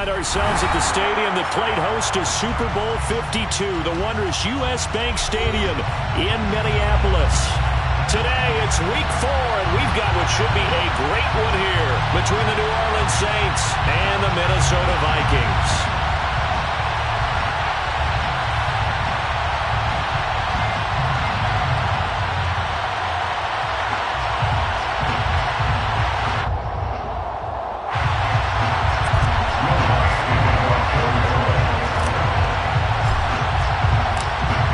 find ourselves at the stadium that played host to Super Bowl 52, the wondrous U.S. Bank Stadium in Minneapolis. Today, it's week 4, and we've got what should be a great one here between the New Orleans Saints and the Minnesota Vikings.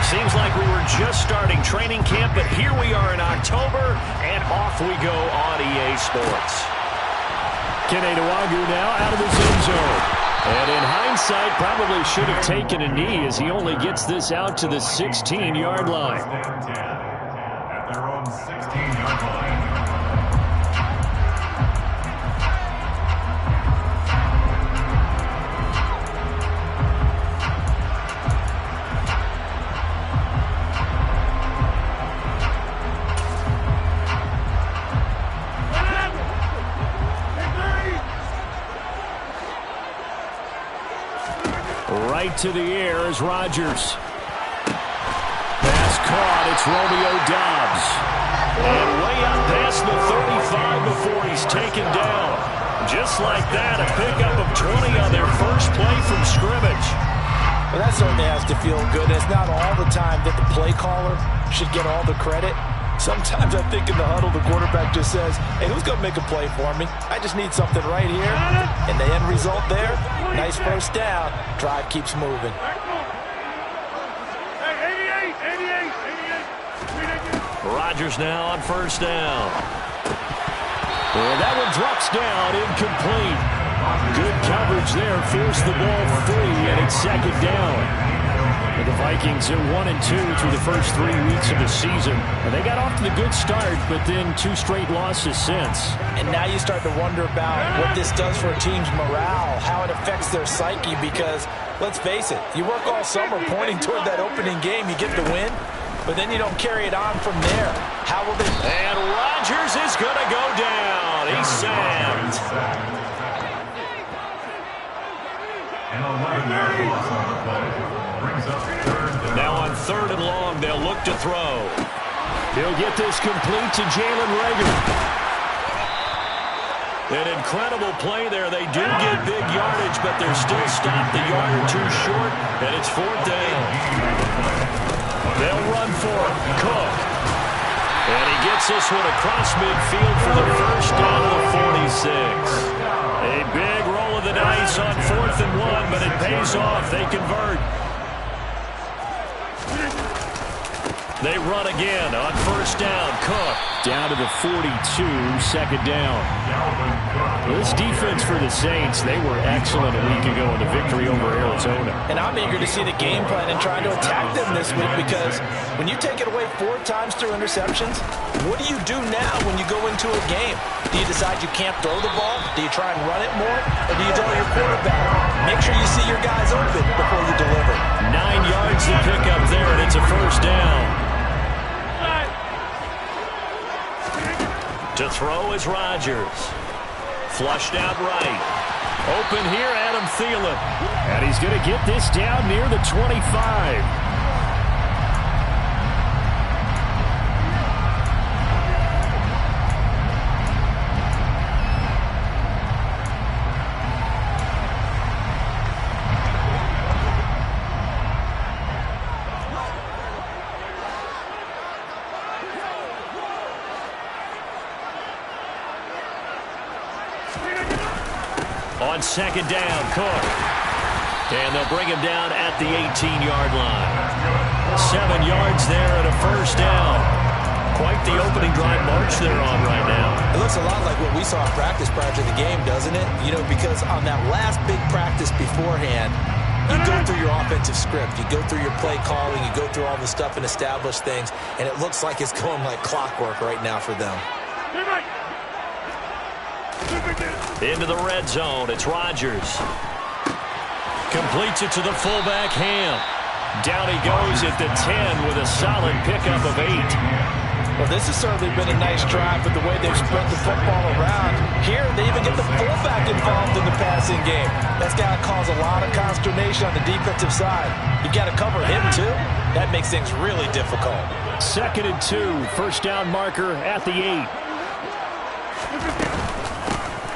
Seems like we were just starting training camp, but here we are in October, and off we go on EA Sports. Kenny Nwagu now out of the zone zone. And in hindsight, probably should have taken a knee as he only gets this out to the 16-yard line. At their own 16-yard line. Right to the air is Rodgers. Pass caught. It's Romeo Doubs. And way up past the 35 before he's taken down. Just like that, a pickup of 20 on their first play from scrimmage. Well, that certainly has to feel good. It's not all the time that the play caller should get all the credit. Sometimes I think in the huddle, the quarterback just says, hey, who's going to make a play for me? I just need something right here. And the end result there, nice first down. Drive keeps moving. Rodgers now on first down. And that one drops down, incomplete. Good coverage there, forced the ball free, and it's second down. And the Vikings are 1-2 through the first 3 weeks of the season. And they got off to the good start, but then 2 straight losses since. And now you start to wonder about what this does for a team's morale, how it affects their psyche, because, let's face it, you work all summer pointing toward that opening game, you get the win, but then you don't carry it on from there. How will they... And Rodgers is going to go down. He's sacked. And 11-yard loss on the play. Now on 3rd and long, they'll look to throw. He'll get this complete to Jalen Reagor. An incredible play there. They do get big yardage, but they're still stopped a yard or 2 short, and it's 4th down. They'll run for it. Cook. And he gets this one across midfield for the first down of the 46. A big roll of the dice on 4th and 1, but it pays off. They convert. They run again on first down. Cook down to the 42, second down. This defense for the Saints, they were excellent a week ago in the victory over Arizona. And I'm eager to see the game plan and trying to attack them this week, because when you take it away 4 times through interceptions, what do you do now when you go into a game? Do you decide you can't throw the ball? Do you try and run it more? Or do you tell your quarterback, make sure you see your guys open before you deliver? 9 yards to pick up there, and it's a first down. To throw is Rodgers. Flushed out right. Open here, Adam Thielen. And he's going to get this down near the 25. On second down, Cook. And they'll bring him down at the 18-yard line. 7 yards there and a first down. Quite the opening drive march they're on right now. It looks a lot like what we saw in practice prior to the game, doesn't it? You know, because on that last big practice beforehand, you go through your offensive script, you go through your play calling, you go through all the stuff and establish things, and it looks like it's going like clockwork right now for them. Into the red zone, it's Rodgers. Completes it to the fullback, Ham. Down he goes at the 10 with a solid pickup of 8. Well, Well, this has certainly been a nice drive with the way they've spread the football around. Here, they even get the fullback involved in the passing game. That's got to cause a lot of consternation on the defensive side. You've got to cover him, too. That makes things really difficult. 2nd and 2, first down marker at the 8.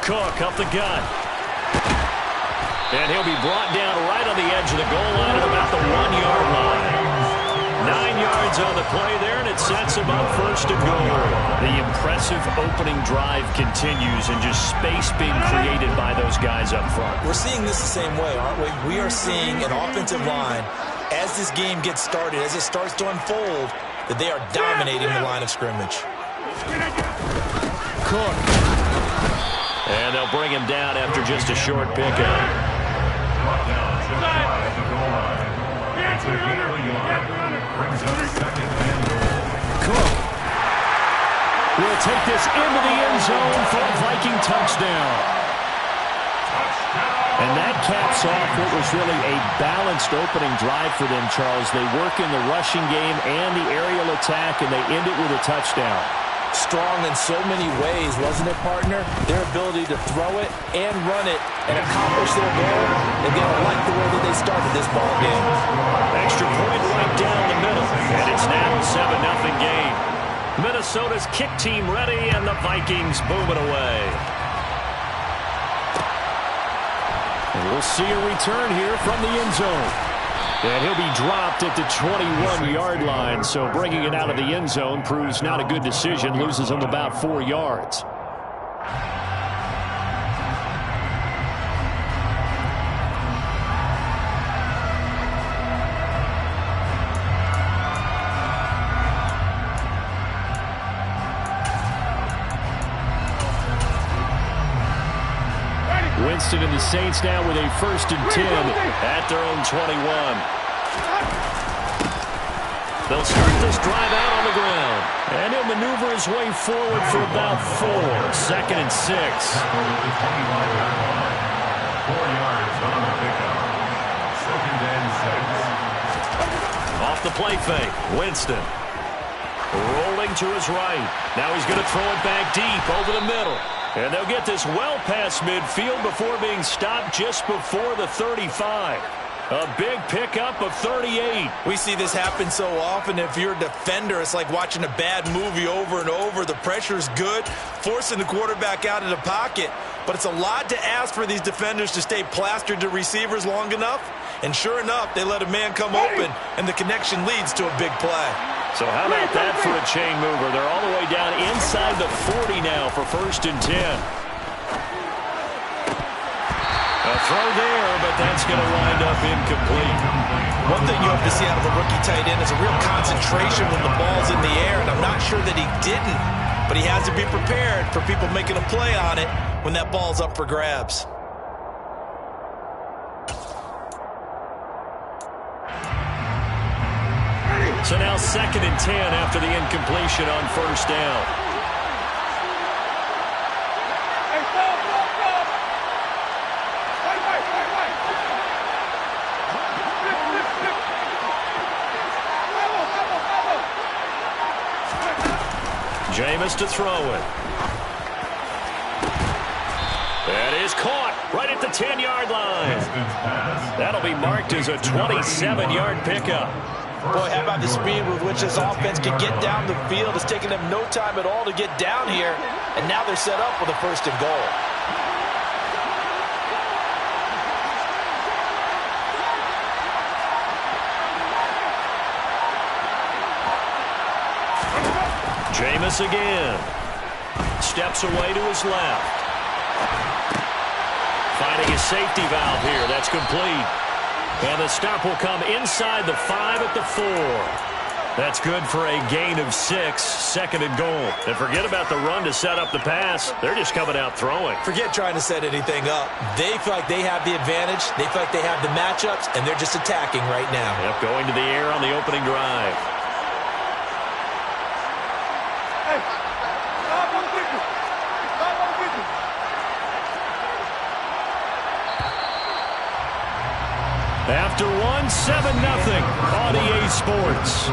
Cook up the gut. And he'll be brought down right on the edge of the goal line at about the 1-yard line. 9 yards on the play there, and it sets him up 1st and goal. The impressive opening drive continues, and just space being created by those guys up front. We're seeing this the same way, aren't we? We are seeing an offensive line, as this game gets started, as it starts to unfold, that they are dominating the line of scrimmage. Cook. And they'll bring him down after just a short pickup. Cook will take this into the end zone for a Viking touchdown. And that caps off what was really a balanced opening drive for them, Charles. They work in the rushing game and the aerial attack, and they end it with a touchdown. Strong in so many ways, wasn't it, partner? Their ability to throw it and run it and accomplish their goal. They're going to like the way that they started this ball game. Extra point right down the middle, and it's now a 7-0 game. Minnesota's kick team ready, and the Vikings boom it away. And we'll see a return here from the end zone. And he'll be dropped at the 21-yard line, so bringing it out of the end zone proves not a good decision, loses him about 4 yards. Winston and the Saints now with a 1st and 10 at their own 21. They'll start this drive out on the ground. And he'll maneuver his way forward for about 4. 2nd and 6. 4 yards on the pickup. 2nd and 6. Off the play fake. Winston rolling to his right. Now he's going to throw it back deep over the middle. And they'll get this well past midfield before being stopped just before the 35. A big pickup of 38. We see this happen so often. If you're a defender, it's like watching a bad movie over and over. The pressure's good, forcing the quarterback out of the pocket. But it's a lot to ask for these defenders to stay plastered to receivers long enough. And sure enough, they let a man come open, and the connection leads to a big play. So how about that for a chain mover? They're all the way down inside the 40 now for 1st and 10. A throw there, but that's going to wind up incomplete. One thing you have to see out of a rookie tight end is a real concentration when the ball's in the air, and I'm not sure that he didn't, but he has to be prepared for people making a play on it when that ball's up for grabs. So now 2nd and 10 after the incompletion on 1st down. Jameis to throw it. That is caught right at the 10-yard line. That'll be marked as a 27-yard pickup. Boy, how about the speed with which this offense can get down the field? It's taken them no time at all to get down here, and now they're set up with a 1st and goal. Jameis again. Steps away to his left. Finding his safety valve here. That's complete. And the stop will come inside the 5 at the 4. That's good for a gain of 6, 2nd and goal. And forget about the run to set up the pass. They're just coming out throwing. Forget trying to set anything up. They feel like they have the advantage. They feel like they have the matchups, and they're just attacking right now. Yep, going to the air on the opening drive. After 1, 7-0 on EA Sports.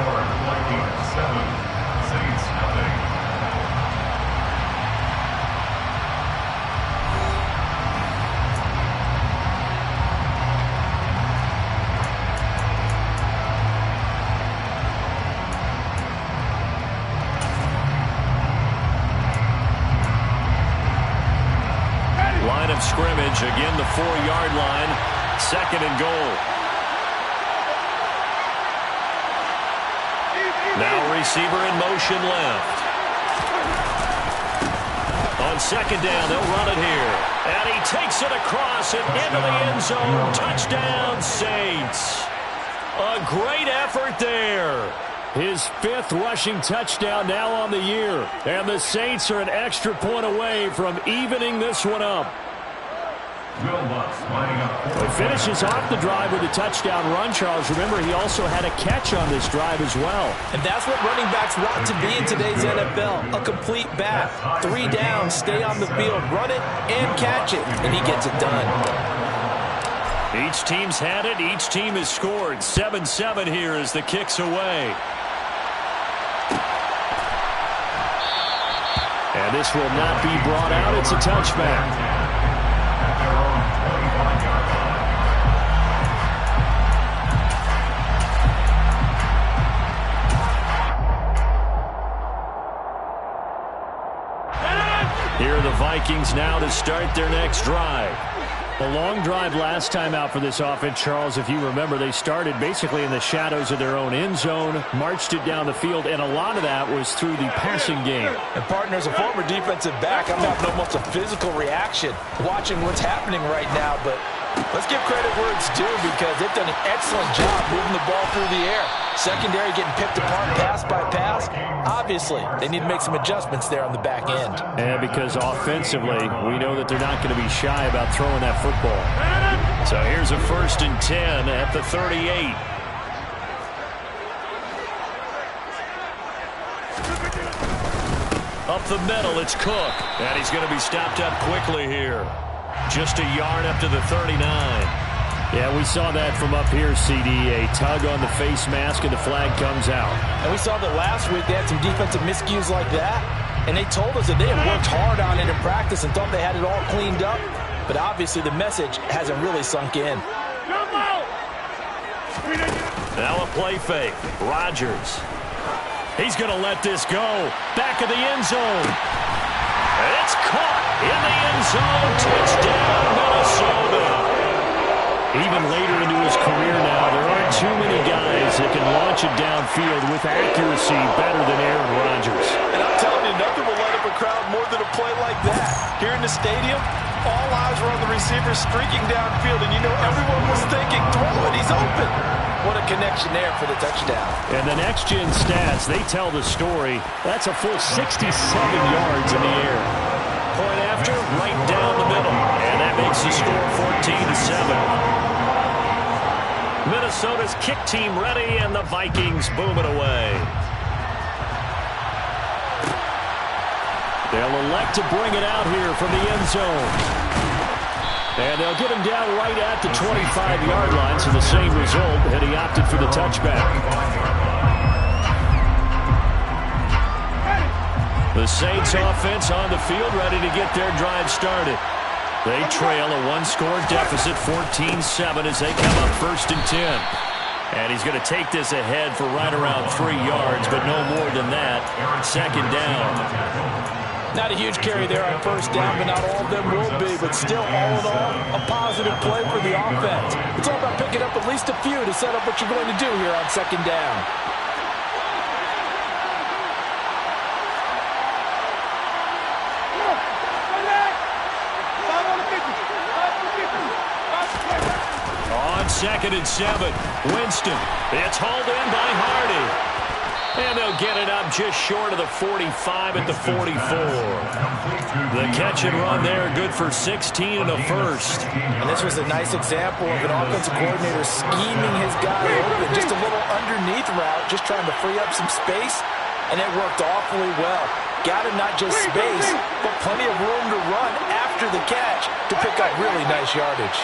of scrimmage. Again, the 4-yard line. 2nd and goal. Now receiver in motion left. On 2nd down, they'll run it here. And he takes it across and into the end zone. Touchdown, Saints. A great effort there. His 5th rushing touchdown now on the year. And the Saints are an extra point away from evening this one up. He finishes off the drive with a touchdown run, Charles. Remember, he also had a catch on this drive as well. And that's what running backs want to be in today's NFL. A complete back. 3 downs, stay on the field, run it, and catch it. And he gets it done. Each team's had it. Each team has scored. 7-7 here as the kick's away. And this will not be brought out. It's a touchback. Here are the Vikings now to start their next drive. A long drive last time out for this offense, Charles. If you remember, they started basically in the shadows of their own end zone, marched it down the field, and a lot of that was through the passing game. And, partner, as a former defensive back, I'm having almost a physical reaction watching what's happening right now. But let's give credit where it's due because they've done an excellent job moving the ball through the air. Secondary getting picked apart pass by pass. Obviously, they need to make some adjustments there on the back end. And because offensively, we know that they're not going to be shy about throwing that football. So here's a 1st and 10 at the 38. Up the middle, it's Cook. And he's going to be stopped up quickly here. Just a yard up to the 39. Yeah, we saw that from up here, CD. A tug on the face mask, and the flag comes out. And we saw that last week they had some defensive miscues like that. And they told us that they had worked hard on it in practice and thought they had it all cleaned up. But obviously the message hasn't really sunk in. Now a play fake. Rodgers. He's going to let this go. Back of the end zone. It's caught in the end zone. Touchdown, Minnesota. Even later into his career now, there aren't too many guys that can launch it downfield with accuracy better than Aaron Rodgers. And I'm telling you, nothing will light up a crowd more than a play like that. Here in the stadium, all eyes were on the receiver streaking downfield, and you know everyone was thinking, throw it, he's open. What a connection there for the touchdown. And the next-gen stats, they tell the story. That's a full 67 yards in the air. Point after, right down the middle. And that makes the score 14-7. Minnesota's kick team ready, and the Vikings boom it away. They'll elect to bring it out here from the end zone. And they'll get him down right at the 25-yard line, so the same result, and he opted for the touchback. The Saints offense on the field, ready to get their drive started. They trail a 1-score deficit, 14-7, as they come up 1st and 10. And he's going to take this ahead for right around 3 yards, but no more than that. 2nd down. Not a huge carry there on 1st down, but not all of them will be. But still, all in all, a positive play for the offense. It's all about picking up at least a few to set up what you're going to do here on 2nd down. On 2nd and 7, Winston. It's hauled in by Hardy. And they'll get it up just short of the 45 at the 44. The catch and run there, good for 16 and a first. And this was a nice example of an offensive coordinator scheming his guy open. Just a little underneath route, just trying to free up some space. And it worked awfully well. Got him not just space, but plenty of room to run after the catch to pick up really nice yardage.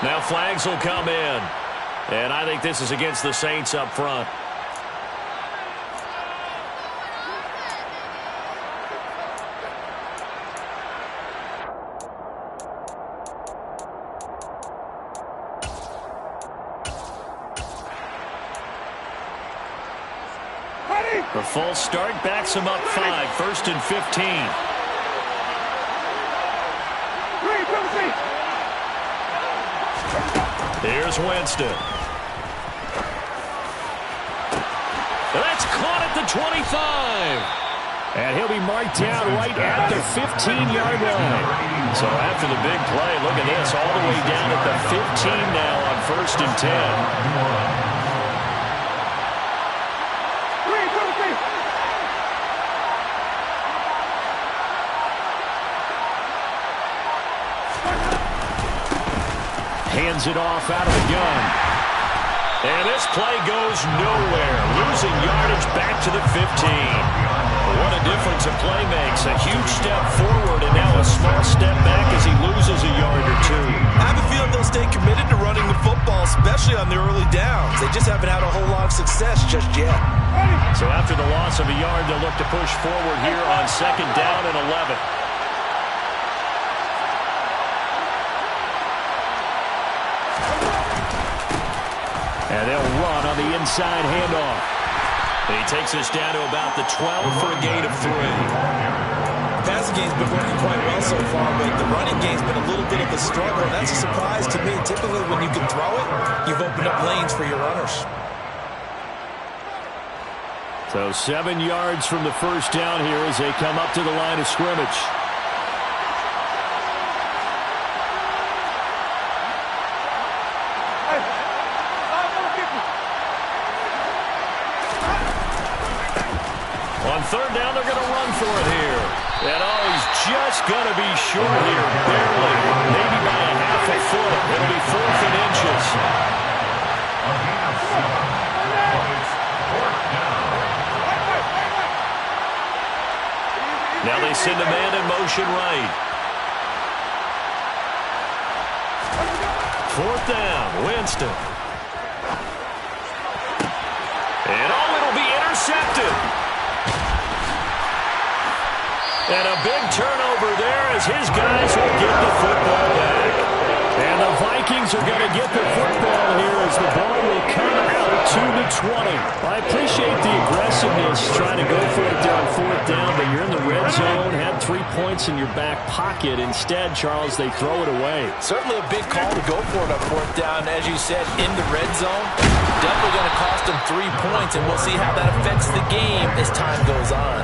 Now flags will come in. And I think this is against the Saints up front. The false start backs him up 5, 1st and 15. Here's Winston. That's caught at the 25. And he'll be marked down right at the 15-yard line. So after the big play, look at this, all the way down at the 15 now on 1st and 10. Hands it off out of the gun. And this play goes nowhere. Losing yardage back to the 15. What a difference a play makes. A huge step forward and now a small step back as he loses a yard or two. I have a feeling they'll stay committed to running the football, especially on the early downs. They just haven't had a whole lot of success just yet. So after the loss of a yard, they'll look to push forward here on 2nd down and 11. And they'll run on the inside handoff. And he takes us down to about the 12 for a gain of 3. The passing game's been working quite well so far, but the running game's been a little bit of a struggle. That's a surprise to me. Typically, when you can throw it, you've opened up lanes for your runners. So 7 yards from the 1st down here as they come up to the line of scrimmage. On 3rd down, they're going to run for it here. And he's just going to be short here, barely, maybe by a half a foot. It'll be 4th and inches. Now they send a man in motion right. 4th down, Winston. And it'll be intercepted. And a big turnover there as his guys will get the football back. And the Vikings are going to get the football here as the ball will come out to the 20. I appreciate the aggressiveness trying to go for it there on 4th down, but you're in the red zone, had 3 points in your back pocket. Instead, Charles, they throw it away. Certainly a big call to go for it on 4th down, as you said, in the red zone. Definitely going to cost them 3 points, and we'll see how that affects the game as time goes on.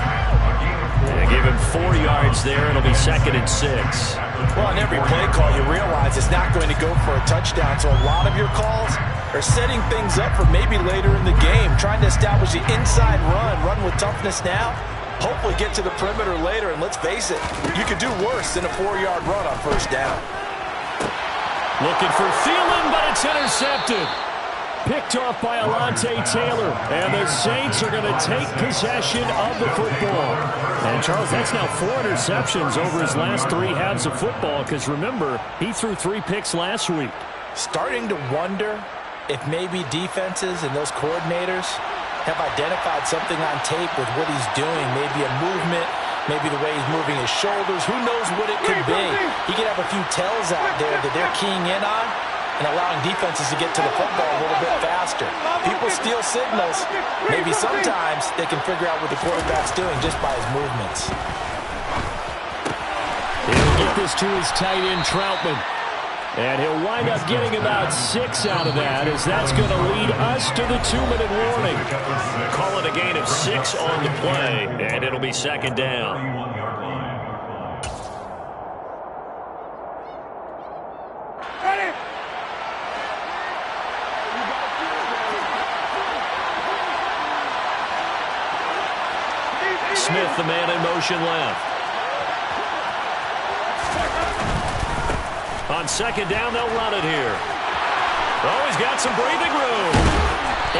Give him 4 yards there. It'll be 2nd and 6. Well, on every play call, you realize it's not going to go for a touchdown. So a lot of your calls are setting things up for maybe later in the game, trying to establish the inside run with toughness now, hopefully get to the perimeter later. And let's face it, you could do worse than a 4-yard run on 1st down. Looking for Thielen, but it's intercepted. Picked off by Alontae Taylor. And the Saints are going to take possession of the football. And, Charles, that's now 4 interceptions over his last 3 halves of football because, remember, he threw 3 picks last week. Starting to wonder if maybe defenses and those coordinators have identified something on tape with what he's doing. Maybe a movement, maybe the way he's moving his shoulders. Who knows what it could be? He could have a few tells out there that they're keying in on and allowing defenses to get to the football a little bit faster. People steal signals. Maybe sometimes they can figure out what the quarterback's doing just by his movements. He'll get this to his tight end, Troutman. And he'll wind up getting about 6 out of that as that's going to lead us to the 2-minute warning. Call it a gain of 6 on the play, and it'll be 2nd down. Smith, the man in motion left. On 2nd down, they'll run it here. Oh, he's got some breathing room.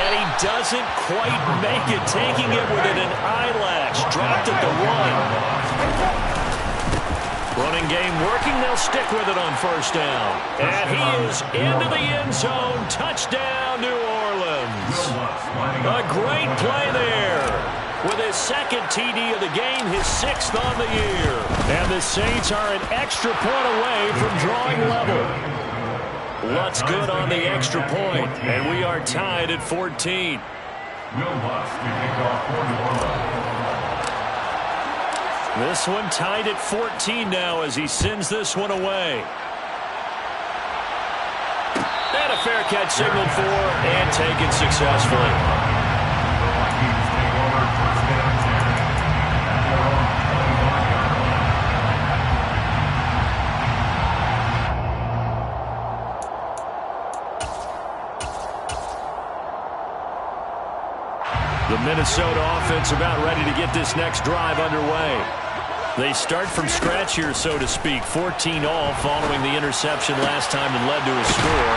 And he doesn't quite make it, taking it within an eyelash. Dropped at the 1. Running game working. They'll stick with it on 1st down. And he is into the end zone. Touchdown, New Orleans. A great play there. With his 2nd TD of the game, his 6th on the year. And the Saints are an extra point away from drawing level. Lutz good on the extra point, and we are tied at 14. This one tied at 14 now as he sends this one away. And a fair catch signaled for and taken successfully. The Minnesota offense about ready to get this next drive underway. They start from scratch here, so to speak. 14 all following the interception last time that led to a score.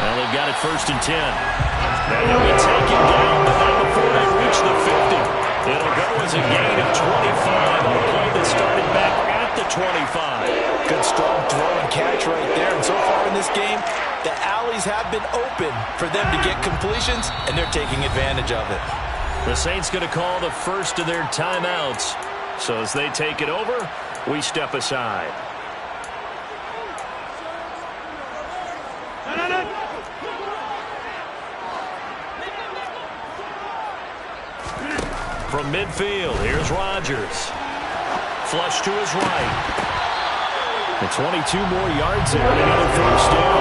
Well, they've got it 1st and 10. And he'll be taken down, but not before they reach the 50. It'll go as a gain of 25 on a play that started back at the 25. Good strong throw and catch right there. And so far in this game, the alleys have been open for them to get completions, and they're taking advantage of it. The Saints going to call the first of their timeouts. So as they take it over, we step aside. From midfield, here's Rodgers. Flush to his right. And 22 more yards there. Another first down.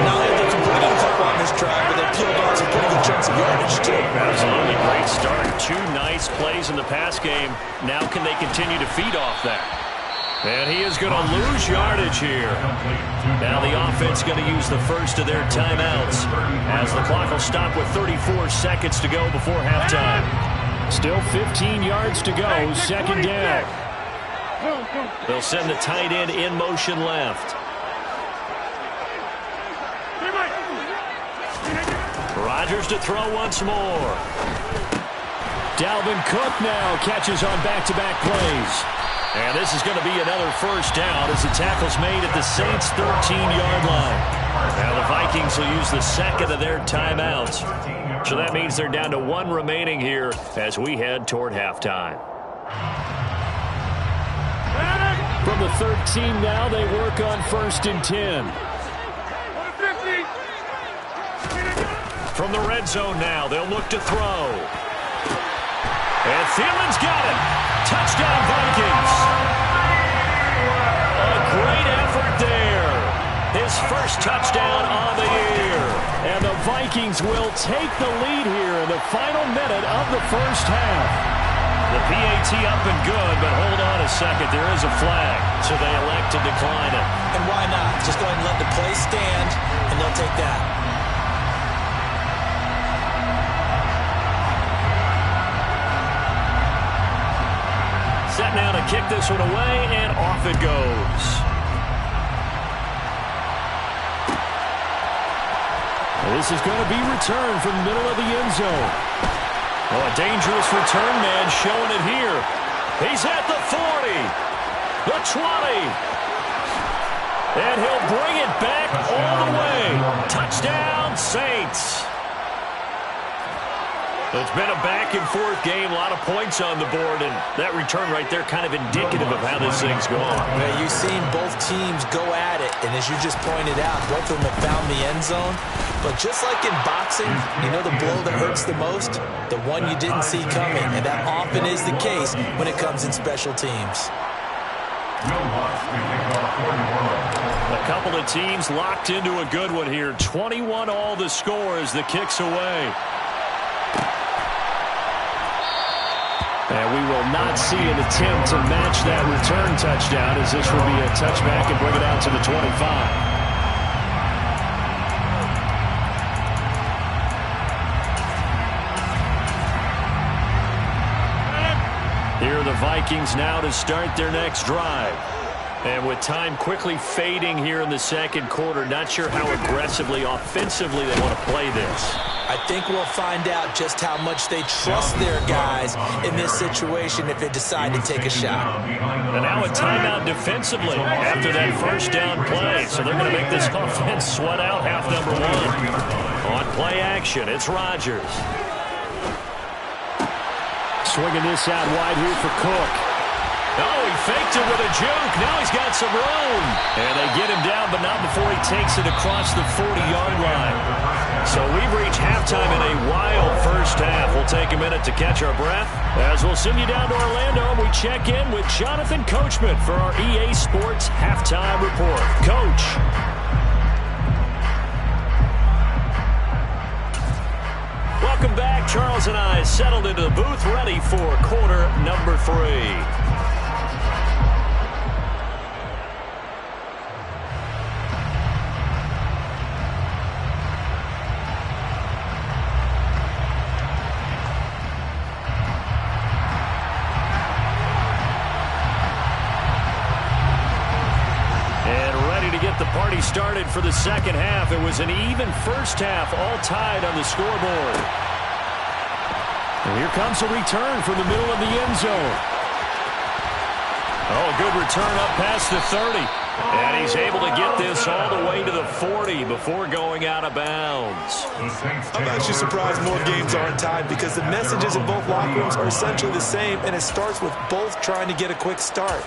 Not only they completed a couple on this drive, but they peeled off some pretty good chunks of yardage, too. Absolutely great start. 2 nice plays in the pass game. Now can they continue to feed off that? And he is going to lose yardage here. Now the offense going to use the first of their timeouts as the clock will stop with 34 seconds to go before halftime. Still 15 yards to go, 2nd down. They'll send the tight end in motion left. Rodgers to throw once more. Dalvin Cook now catches on back-to-back plays. And this is going to be another first down as the tackle's made at the Saints' 13-yard line. Now the Vikings will use the second of their timeouts. So that means they're down to 1 remaining here as we head toward halftime. From the 13 now, they work on 1st and 10. From the red zone now, they'll look to throw. And Thielen's got it. Touchdown, Vikings. A great effort there. His first touchdown on the year. And the Vikings will take the lead here in the final minute of the first half. The PAT up and good, but hold on a second. There is a flag, so they elect to decline it. And why not? Just go ahead and let the play stand, and they'll take that. Set now to kick this one away, and off it goes. This is going to be returned from the middle of the end zone. Oh, a dangerous return man showing it here. He's at the 40, the 20, and he'll bring it back all the way. Touchdown, Saints. It's been a back-and-forth game, a lot of points on the board, and that return right there kind of indicative of how this thing's going. Well, you've seen both teams go at it, and as you just pointed out, both of them have found the end zone. But just like in boxing, you know the blow that hurts the most? The one you didn't see coming, and that often is the case when it comes in special teams. A couple of teams locked into a good one here. 21 all the score as the kick's away. And we will not see an attempt to match that return touchdown as this will be a touchback and bring it out to the 25. Here are the Vikings now to start their next drive. And with time quickly fading here in the second quarter, not sure how aggressively, offensively they want to play this. I think we'll find out just how much they trust their guys in this situation if they decide to take a shot. And now a timeout defensively after that first down play. So they're going to make this offense sweat out half number 1. On play action, it's Rodgers. Swinging this out wide here for Cook. Oh, he faked it with a juke. Now he's got some room. And they get him down, but not before he takes it across the 40-yard line. So we've reached halftime in a wild first half. We'll We'll take a minute to catch our breath as we'll send you down to Orlando and we check in with Jonathan Coachman for our EA Sports Halftime Report. Coach. Welcome back. Charles and I settled into the booth ready for quarter number 3. The party started for the second half. It was an even first half, all tied on the scoreboard. And here comes a return from the middle of the end zone. Oh, good return up past the 30. And he's able to get this all the way to the 40 before going out of bounds. I'm actually surprised more games aren't tied because the messages in both locker rooms are essentially the same, and it starts with both trying to get a quick start.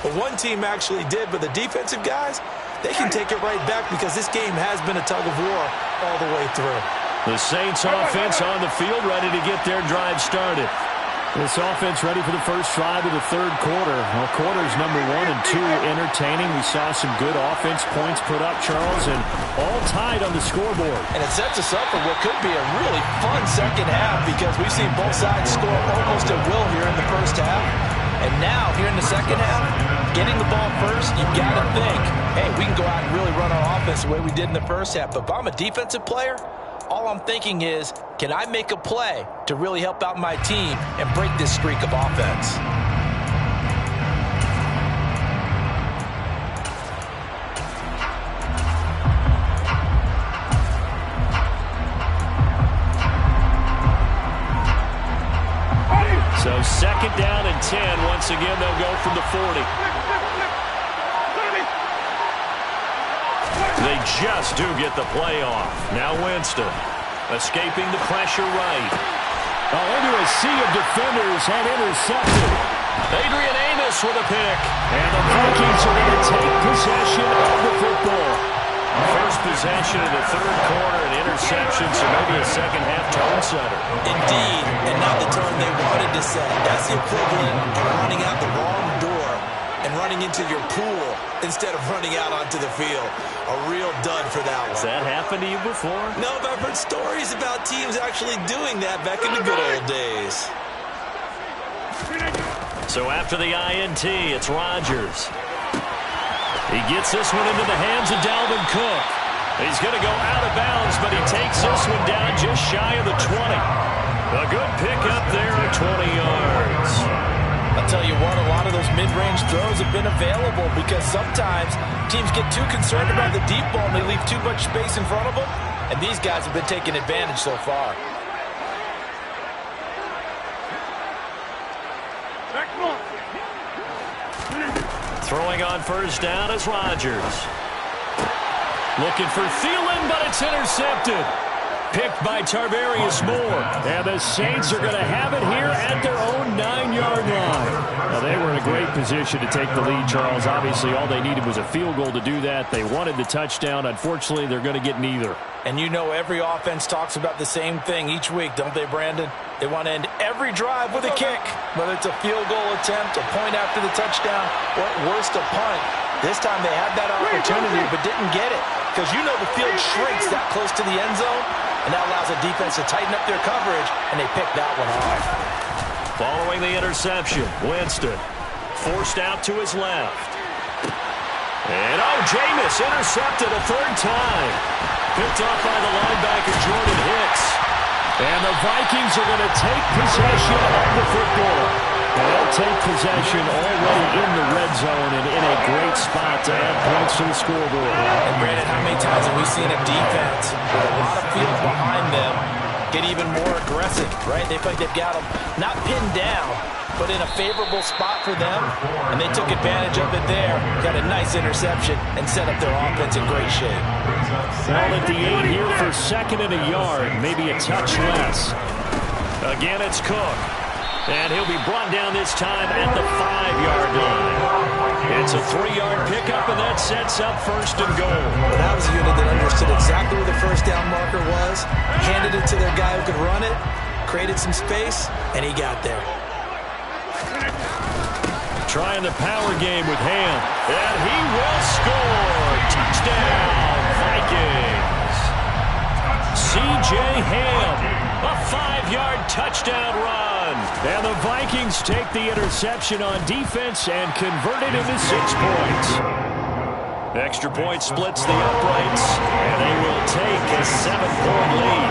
But one team actually did, but the defensive guys, they can take it right back because this game has been a tug of war all the way through. The Saints offense on the field ready to get their drive started. This offense ready for the first drive of the third quarter. Well, quarters number 1 and 2 entertaining. We saw some good offense points put up, Charles, and all tied on the scoreboard. And it sets us up for what could be a really fun second half because we've seen both sides score almost at will here in the first half. And now, here in the second half, getting the ball first, you've got to think, hey, we can go out and really run our offense the way we did in the first half. But if I'm a defensive player, all I'm thinking is, can I make a play to really help out my team and break this streak of offense? So second down and 10. Once again, they'll go from the 40. They just do get the play off. Now Winston escaping the pressure right. Into a sea of defenders and intercepted. Adrian Amos with a pick. And the Vikings are going to take possession of the football. First possession of the third quarter, an interception, so maybe a second-half tone setter. Indeed, and not the tone they wanted to set. That's the equivalent of running out the wrong door and running into your pool instead of running out onto the field. A real dud for that one. Has that happened to you before? No, but I've heard stories about teams actually doing that back in the good old days. So after the INT, it's Rodgers. He gets this one into the hands of Dalvin Cook. He's going to go out of bounds, but he takes this one down just shy of the 20. A good pickup there at 20 yards. I'll tell you what, a lot of those mid-range throws have been available because sometimes teams get too concerned about the deep ball and they leave too much space in front of them, and these guys have been taking advantage so far. Throwing on first down is Rodgers. Looking for Thielen, but it's intercepted. Picked by Tarvarius Moore. And the Saints are going to have it here at their own 9-yard line. Now, they were in a great position to take the lead, Charles. Obviously, all they needed was a field goal to do that. They wanted the touchdown. Unfortunately, they're going to get neither. And you know every offense talks about the same thing each week, don't they, Brandon? They want to end every drive with a kick, whether it's a field goal attempt, a point after the touchdown, or at worst a punt. This time they had that opportunity but didn't get it because you know the field shrinks that close to the end zone, and that allows the defense to tighten up their coverage, and they picked that one off. Following the interception, Winston forced out to his left. And, Jameis intercepted a third time. Picked off by the linebacker, Jordan Hicks. And the Vikings are going to take possession of the football. And they'll take possession already in the red zone and in a great spot to add points to the scoreboard. And, Brandon, how many times have we seen a defense with a lot of field behind them get even more aggressive, right? They feel like they've got them not pinned down, but in a favorable spot for them, and they took advantage of it there. Got a nice interception and set up their offense in great shape. Ball at the 8 here for second and a yard, maybe a touch less. Again, it's Cook. And he'll be brought down this time at the 5-yard line. It's a 3-yard pickup, and that sets up first and goal. Well, that was a unit that understood exactly where the first down marker was, handed it to their guy who could run it. created some space, and he got there. Trying the power game with Ham. And he will score. Touchdown, Vikings. C.J. Ham, a 5-yard touchdown run. And the Vikings take the interception on defense and convert it into 6 points. Extra point splits the uprights, and they will take a 7-point lead.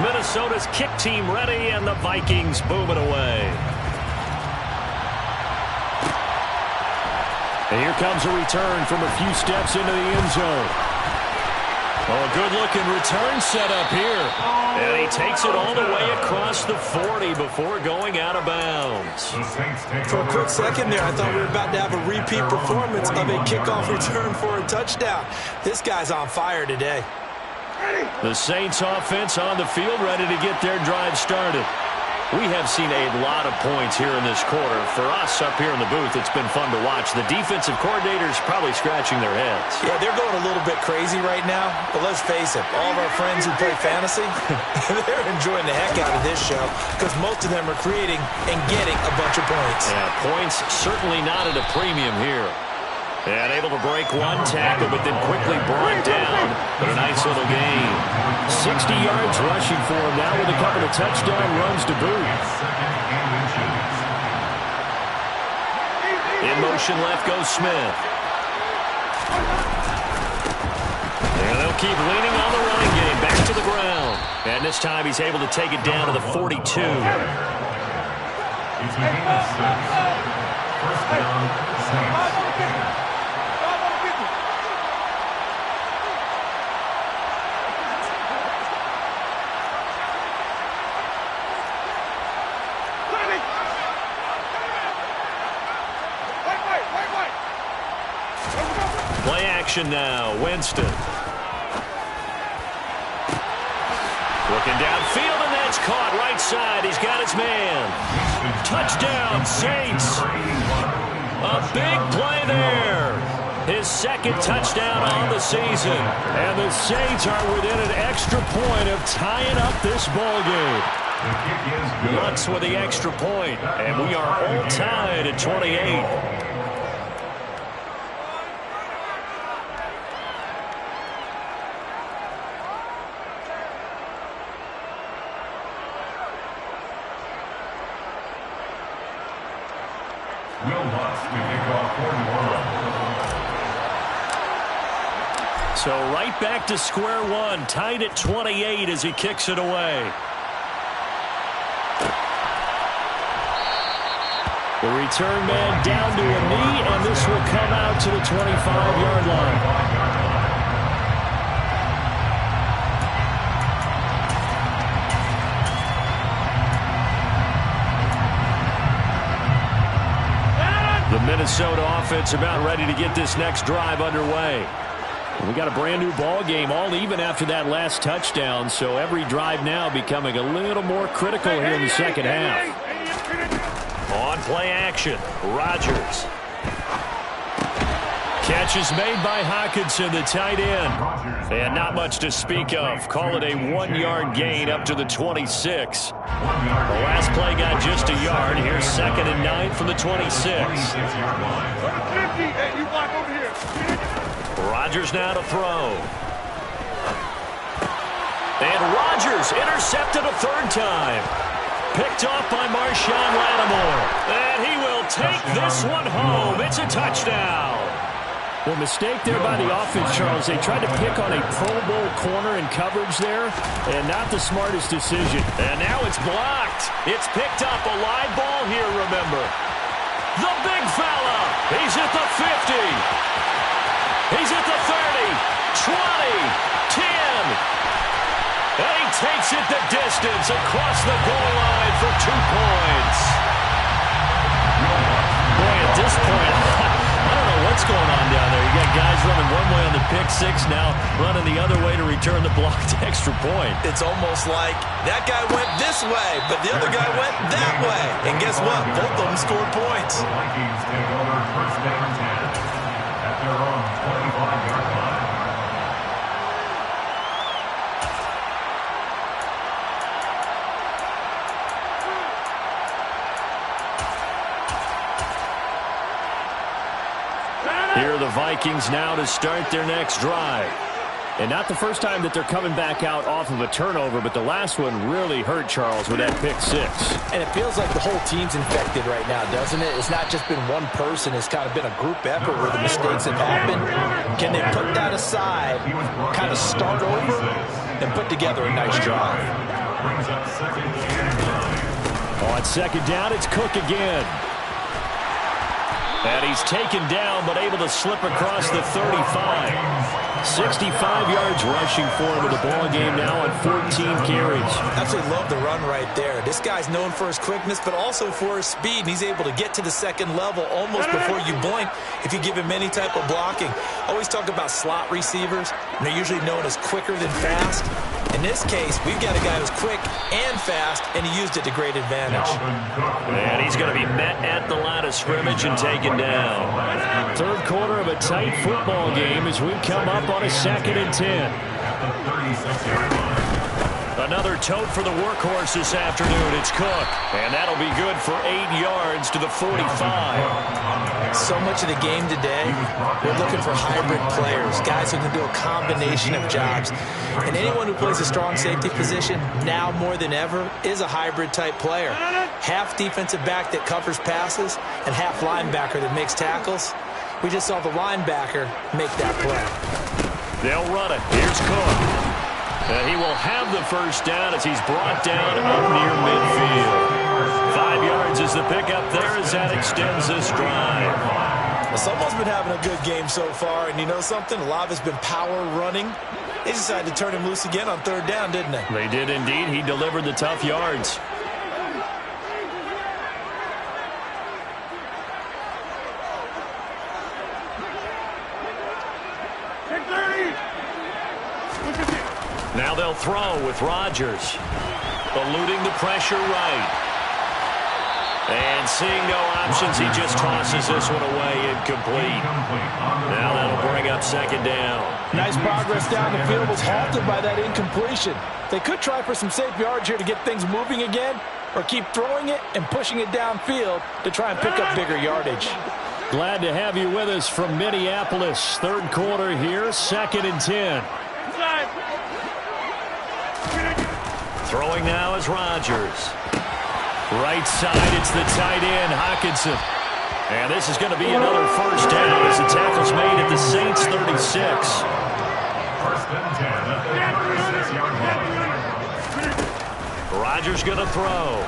Minnesota's kick team ready, and the Vikings boom it away. And here comes a return from a few steps into the end zone. Oh, a good-looking return set up here. And he takes it all the way across the 40 before going out of bounds. For a quick second there, I thought we were about to have a repeat performance of a kickoff return for a touchdown. This guy's on fire today. The Saints offense on the field, ready to get their drive started. We have seen a lot of points here in this quarter. For us up here in the booth, it's been fun to watch. The defensive coordinators probably scratching their heads. Yeah, they're going a little bit crazy right now. But let's face it, all of our friends who play fantasy, they're enjoying the heck out of this show because most of them are creating and getting a bunch of points. Yeah, points certainly not at a premium here. And able to break one tackle, but then quickly brought down. But a nice little gain. 60 yards rushing for him now with a couple of touchdown runs to boot. In motion left goes Smith. And they'll keep leaning on the running game. Back to the ground. And this time he's able to take it down to the 42. First down, Saints. Play action now. Winston. Looking downfield, and that's caught right side. He's got his man. Touchdown, Saints. A big play there. His second touchdown on the season. And the Saints are within an extra point of tying up this ball game. Lutz with the extra point, and we are all tied at 28. So right back to square one, tied at 28 as he kicks it away. The return man down to a knee, and this will come out to the 25-yard line. The Minnesota offense about ready to get this next drive underway. We got a brand new ball game, all even after that last touchdown, so every drive now becoming a little more critical here in the second half. On play action, Rodgers. Catch is made by Hockenson, the tight end. And not much to speak of. Call it a 1-yard gain up to the 26. The last play got just a yard. Here's 2nd and 9 from the 26. Rodgers now to throw. And Rodgers intercepted a third time. Picked off by Marshawn Lattimore. And he will take this one home. It's a touchdown. Well, mistake there by the offense, Charles. They tried to pick on a Pro Bowl corner in coverage there, and not the smartest decision. And now it's blocked. It's picked up. A live ball here, remember. The big fella. He's at the 50. He's at the 30, 20, 10. And he takes it the distance across the goal line for 2 points. Boy, at this point, I don't know what's going on down there. You got guys running one way on the pick six, now running the other way to return the blocked extra point. It's almost like that guy went this way, but the other guy went that way. And guess what? Both of them scored points. Vikings take over first down 10 at their own 25-yard line. Here are the Vikings now to start their next drive. And not the first time that they're coming back out off of a turnover, but the last one really hurt Charles with that pick six. And it feels like the whole team's infected right now, doesn't it? It's not just been one person. It's kind of been a group effort where the mistakes have happened. Can they put that aside, kind of start over, and put together a nice drive? On second down, it's Cook again. And he's taken down, but able to slip across the 35. 65 yards rushing for him in the ball game now on 14 carries. Absolutely love the run right there. This guy's known for his quickness, but also for his speed. And he's able to get to the second level almost before you blink if you give him any type of blocking. I always talk about slot receivers, and they're usually known as quicker than fast. In this case, we've got a guy who's quick and fast, and he used it to great advantage. And he's going to be met at the line of scrimmage and taken down. Third quarter of a tight football game as we come up on a 2nd and 10. Another tote for the workhorse this afternoon. It's Cook. And that'll be good for 8 yards to the 45. So much of the game today, we're looking for hybrid players, guys who can do a combination of jobs. And anyone who plays a strong safety position, now more than ever, is a hybrid type player. Half defensive back that covers passes and half linebacker that makes tackles. We just saw the linebacker make that play. They'll run it. Here's Cook. And he will have the first down as he's brought down up near midfield. 5 yards is the pickup there as that extends this drive. Well, someone's been having a good game so far, and you know something? A lot of it's been power running. They decided to turn him loose again on 3rd down, didn't they? They did indeed. He delivered the tough yards. Now they'll throw with Rodgers. Eluding the pressure right. And seeing no options, he just tosses this one away, incomplete. Now that'll bring up 2nd down. Nice progress down the field was halted by that incompletion. They could try for some safe yards here to get things moving again, or keep throwing it and pushing it downfield to try and pick up bigger yardage. Glad to have you with us from Minneapolis. 3rd quarter here, 2nd and 10. Throwing now is Rodgers. Right side, it's the tight end, Hockenson. And this is going to be another first down as the tackle's made at the Saints' 36. Rodgers going to throw.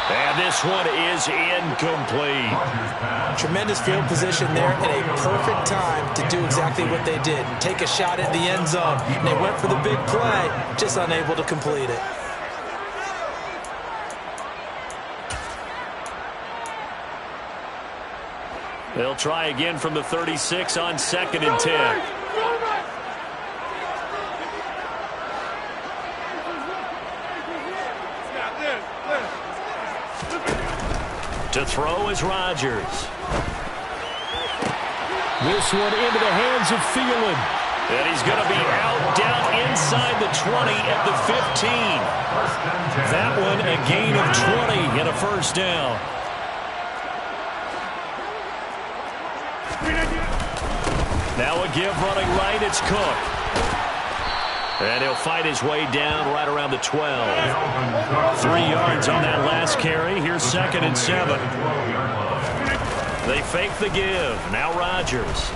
And this one is incomplete. Tremendous field position there and a perfect time to do exactly what they did. Take a shot at the end zone. And they went for the big play, just unable to complete it. They'll try again from the 36 on 2nd and 10. To throw is Rodgers. This one into the hands of Thielen. And he's going to be out down inside the 20 at the 15. That one a gain of 20 and a first down. Now a give running right, it's Cook. And he'll fight his way down right around the 12. 3 yards on that last carry. Here's 2nd and 7. They fake the give. Now Rodgers.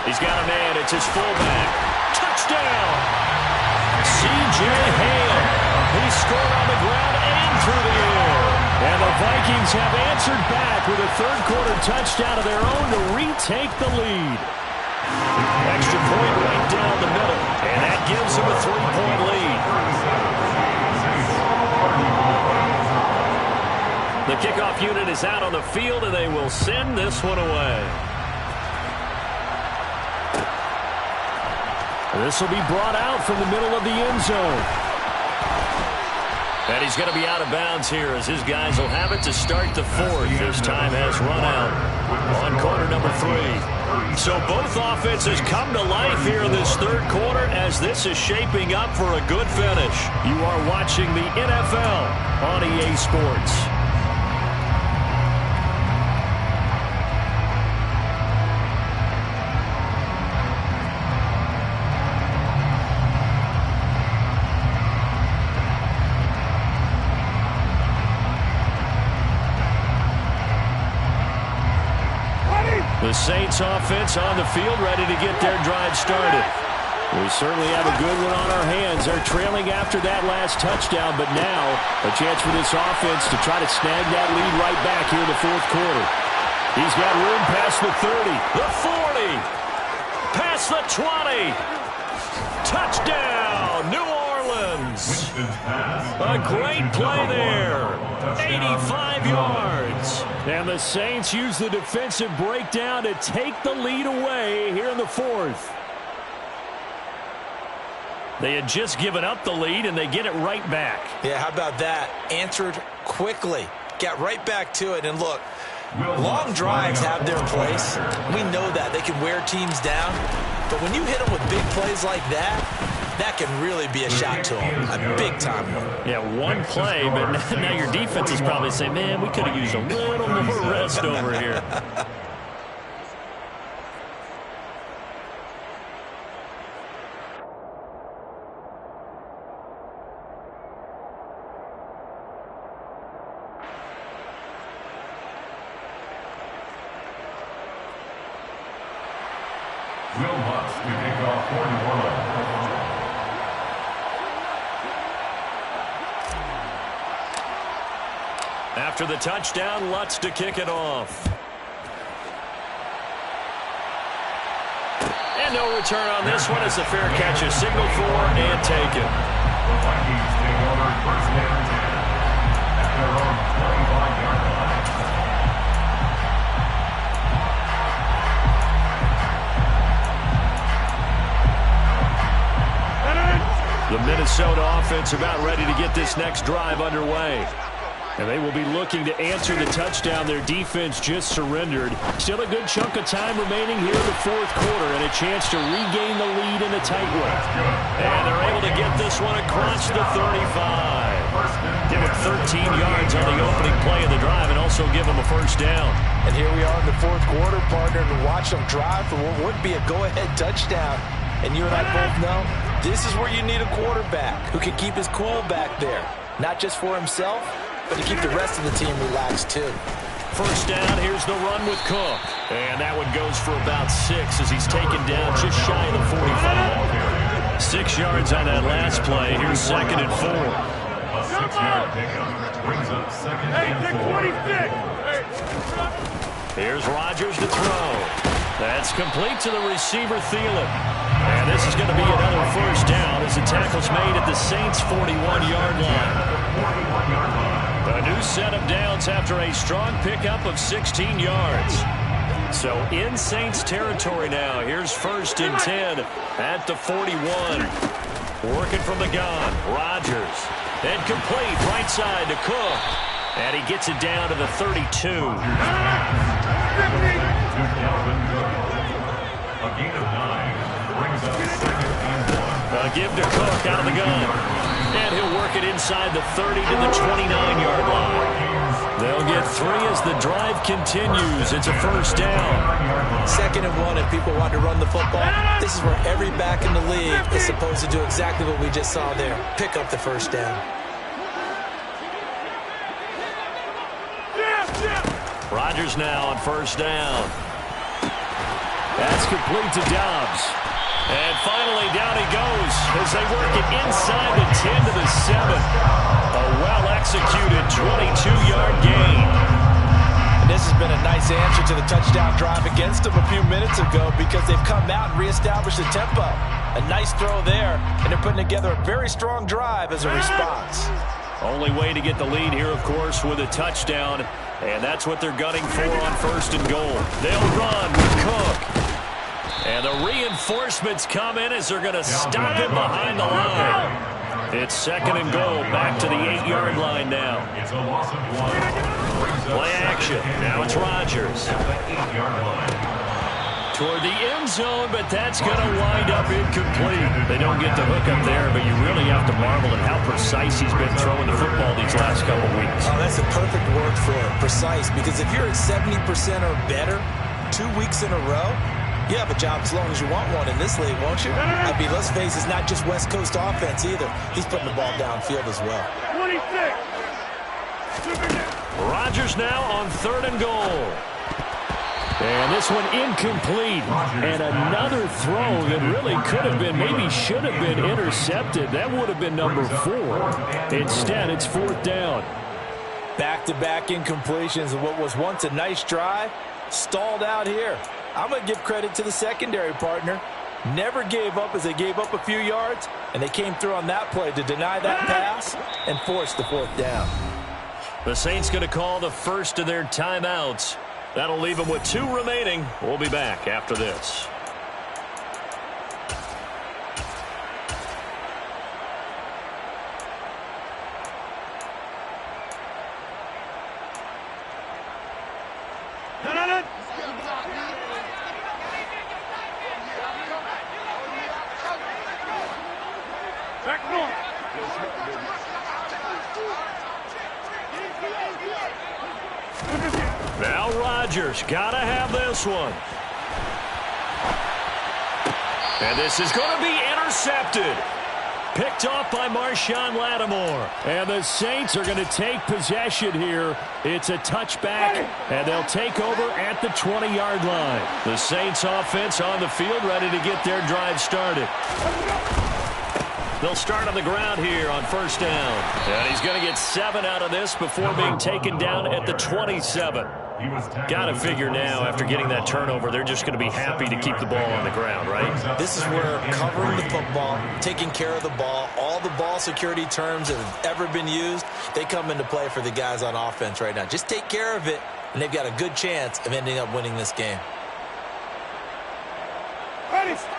He's got a man. It's his fullback. Touchdown! C.J. Ham. He scored on the ground and through the air. And the Vikings have answered back with a 3rd quarter touchdown of their own to retake the lead. Extra point right down the middle, and that gives them a 3-point lead. The kickoff unit is out on the field, and they will send this one away. This will be brought out from the middle of the end zone. And he's going to be out of bounds here as his guys will have it to start the 4th. His time has run out on quarter number 3. So both offenses come to life here in this 3rd quarter as this is shaping up for a good finish. You are watching the NFL on EA Sports. Saints offense on the field, ready to get their drive started. We certainly have a good one on our hands. They're trailing after that last touchdown, but now a chance for this offense to try to snag that lead right back here in the fourth quarter. He's got room past the 30, the 40, past the 20. Touchdown, New Orleans. A great play there. 85 yards. And the Saints use the defensive breakdown to take the lead away here in the fourth. They had just given up the lead, and they get it right back. Yeah, how about that? Answered quickly. Got right back to it. And look, long drives have their place. We know that. They can wear teams down. But when you hit them with big plays like that, that can really be a shot to them. A big-time one. Yeah, one play, but now your defense is probably saying, man, we could have used a little more rest over here. After the touchdown, Lutz to kick it off. And no return on this one as the fair catch is signaled for and taken. The Vikings take over first down and 10 at their own 25-yard line. The Minnesota offense about ready to get this next drive underway. And they will be looking to answer the touchdown their defense just surrendered. Still a good chunk of time remaining here in the fourth quarter and a chance to regain the lead in a tight one. And they're able to get this one across the 35. Give them 13 yards on the opening play of the drive and also give them a first down. And here we are in the fourth quarter, partner, to watch them drive for what would be a go-ahead touchdown. And you and I both know this is where you need a quarterback who can keep his cool back there. Not just for himself, but to keep the rest of the team relaxed, too. First down, here's the run with Cook. And that one goes for about 6 as he's taken down just shy of the 45. 6 yards on that last play. Here's 2nd and 4. A 6-yard pickup brings up 2nd and 4. Here's Rodgers to throw. That's complete to the receiver, Thielen. And this is going to be another first down as the tackle's made at the Saints' 41-yard line. A new set of downs after a strong pickup of 16 yards. So in Saints territory now. Here's 1st and 10 at the 41. Working from the gun. Rodgers. And complete right side to Cook. And he gets it down to the 32. A gain of 9 brings up 2nd and 1. Give to Cook out of the gun. And he'll work it inside the 30 to the 29-yard line. They'll get 3 as the drive continues. It's a first down. 2nd and 1, and people want to run the football. This is where every back in the league is supposed to do exactly what we just saw there. Pick up the first down. Rodgers now on first down. That's complete to Dobbs. And finally, down he goes as they work it inside the 10 to the 7. A well-executed 22-yard gain. And this has been a nice answer to the touchdown drive against them a few minutes ago because they've come out and reestablished the tempo. A nice throw there, and they're putting together a very strong drive as a response. Only way to get the lead here, of course, with a touchdown. And that's what they're gunning for on 1st and goal. They'll run with Cook. And the reinforcements come in as they're going to stop him behind the line. It's 2nd and goal, back to the 8-yard line now. It's a loss of 1. Play action. Now it's Rodgers. At the 8-yard line. Toward the end zone, but that's going to wind up incomplete. They don't get the hook up there, but you really have to marvel at how precise he's been throwing the football these last couple weeks. Oh, that's a perfect word for it, precise, because if you're at 70% or better 2 weeks in a row, you have a job as long as you want one in this league, won't you? I mean, let's face it, it's not just West Coast offense either. He's putting the ball downfield as well. 26. Rodgers now on 3rd and goal. And this one incomplete. And another throw that really could have been, maybe should have been intercepted. That would have been number 4. Instead, it's 4th down. Back-to-back incompletions of what was once a nice drive, stalled out here. I'm going to give credit to the secondary partner. Never gave up as they gave up a few yards, and they came through on that play to deny that pass and force the 4th down. The Saints going to call the first of their timeouts. That'll leave them with 2 remaining. We'll be back after this. Now Rodgers got to have this one. And this is going to be intercepted. Picked off by Marshawn Lattimore. And the Saints are going to take possession here. It's a touchback, and they'll take over at the 20-yard line. The Saints offense on the field ready to get their drive started. They'll start on the ground here on 1st down. And he's going to get 7 out of this before being taken down at the 27. Got to figure now, after getting that turnover, they're just going to be happy to keep the ball on the ground, right? This is where covering the football, taking care of the ball, all the ball security terms that have ever been used, they come into play for the guys on offense right now. Just take care of it, and they've got a good chance of ending up winning this game.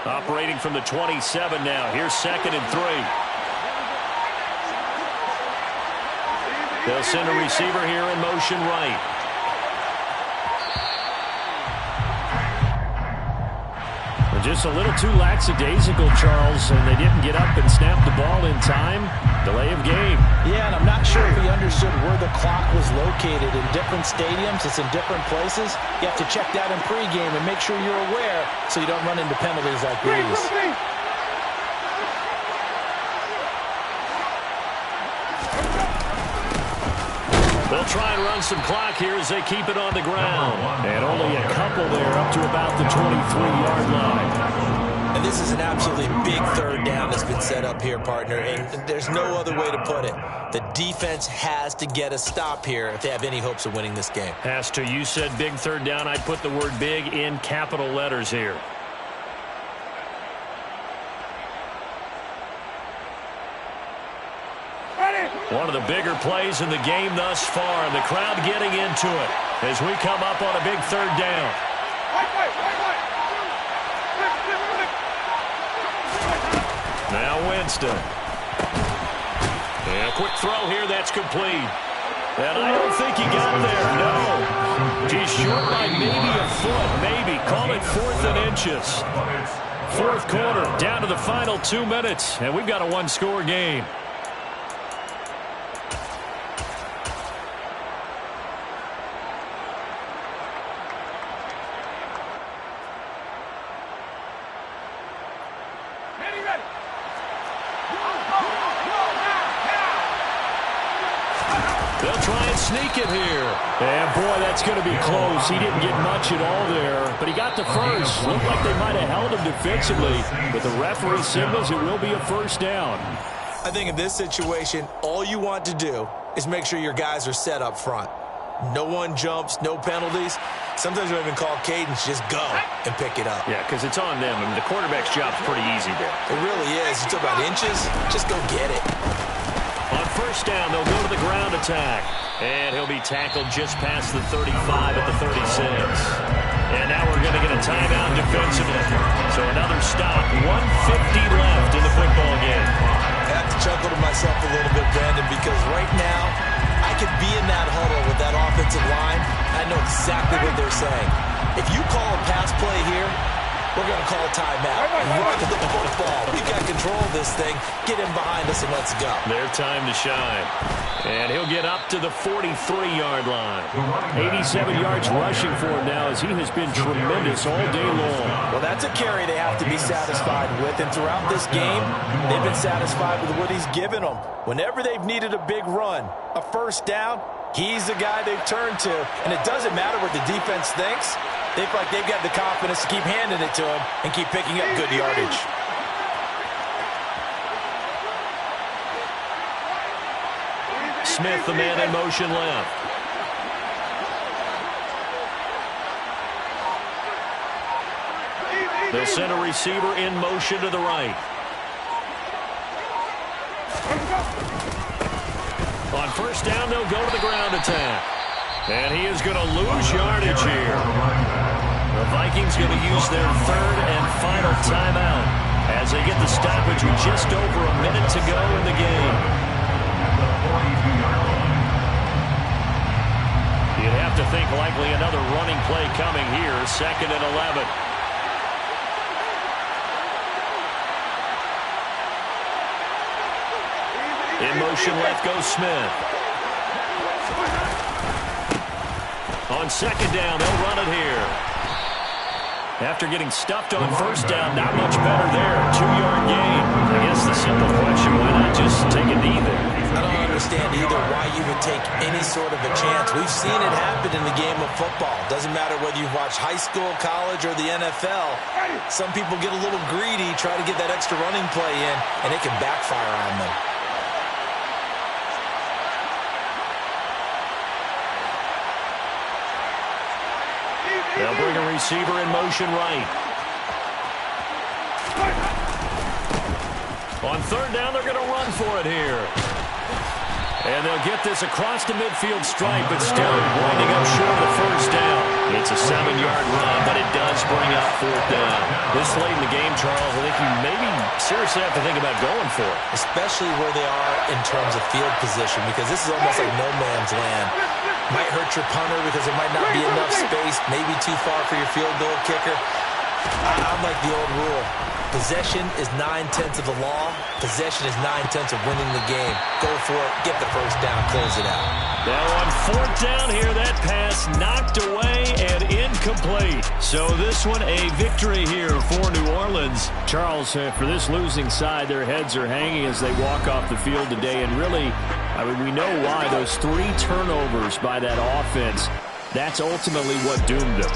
Operating from the 27 now. Here's 2nd and 3. They'll send a receiver here in motion right. Just a little too lackadaisical, Charles, and they didn't get up and snap the ball in time. Delay of game. Yeah, and I'm not sure if he understood where the clock was located. In different stadiums, it's in different places. You have to check that in pregame and make sure you're aware so you don't run into penalties like these. They'll try and run some clock here as they keep it on the ground. And only a couple there up to about the 23-yard line. And this is an absolutely big 3rd down that's been set up here, partner. And there's no other way to put it. The defense has to get a stop here if they have any hopes of winning this game. Has to. You said big 3rd down. I'd put the word big in capital letters here. One of the bigger plays in the game thus far, and the crowd getting into it as we come up on a big 3rd down. Now Winston. And a quick throw here that's complete. And I don't think he got there, no. He's short by maybe a foot, maybe. Call it 4th and inches. 4th quarter, down to the final 2 minutes, and we've got a 1-score game. They'll try and sneak it here. And, boy, that's going to be close. He didn't get much at all there, but he got the first. Looked like they might have held him defensively, but the referee signals it will be a 1st down. I think in this situation, all you want to do is make sure your guys are set up front. No one jumps, no penalties. Sometimes we don't even call cadence, just go and pick it up. Yeah, because it's on them. I mean, the quarterback's job's pretty easy there. It really is. You talk about inches, just go get it. On 1st down, they'll go to the ground attack. And he'll be tackled just past the 35 at the 36. And now we're going to get a timeout defensively. So another stop. 1:50 left in the football game. I have to chuckle to myself a little bit, Brandon, because right now I could be in that huddle with that offensive line. I know exactly what they're saying. If you call a pass play here, we're going to call a timeout. Run the football. We've got control of this thing. Get in behind us and let's go. Their time to shine. And he'll get up to the 43-yard line. 87 yards rushing for him now as he has been tremendous all day long. Well, that's a carry they have to be satisfied with. And throughout this game, they've been satisfied with what he's given them. Whenever they've needed a big run, a 1st down, he's the guy they've turned to. And it doesn't matter what the defense thinks. They feel like they've got the confidence to keep handing it to him and keep picking up good yardage. Smith, the man in motion left. They'll send a receiver in motion to the right. On first down, they'll go to the ground attack. And he is going to lose yardage here. The Vikings going to use their third and final timeout as they get the stoppage with just over a minute to go in the game. You'd have to think likely another running play coming here. 2nd and 11. In motion left goes Smith. On 2nd down, they'll run it here. After getting stuffed on first down, not much better there. 2-yard gain. I guess the simple question, why not just take a knee there? I don't understand either why you would take any sort of a chance. We've seen it happen in the game of football. Doesn't matter whether you watch high school, college, or the NFL. Some people get a little greedy, try to get that extra running play in, and it can backfire on them. They'll bring a receiver in motion right. On 3rd down, they're going to run for it here. And they'll get this across the midfield stripe, but still winding up short of the first down. It's a 7-yard run, but it does bring up 4th down. This late in the game, Charles, I think you maybe seriously have to think about going for it. Especially where they are in terms of field position, because this is almost like no man's land. Might hurt your punter because there might not be enough space, maybe too far for your field goal kicker. I'm like the old rule. Possession is 9/10 of the law. Possession is 9/10 of winning the game. Go for it, get the first down, close it out. Now on 4th down here, that pass knocked away and incomplete. So this one a victory here for New Orleans. Charles, for this losing side, their heads are hanging as they walk off the field today. And really, I mean, we know why. Those 3 turnovers by that offense, that's ultimately what doomed them.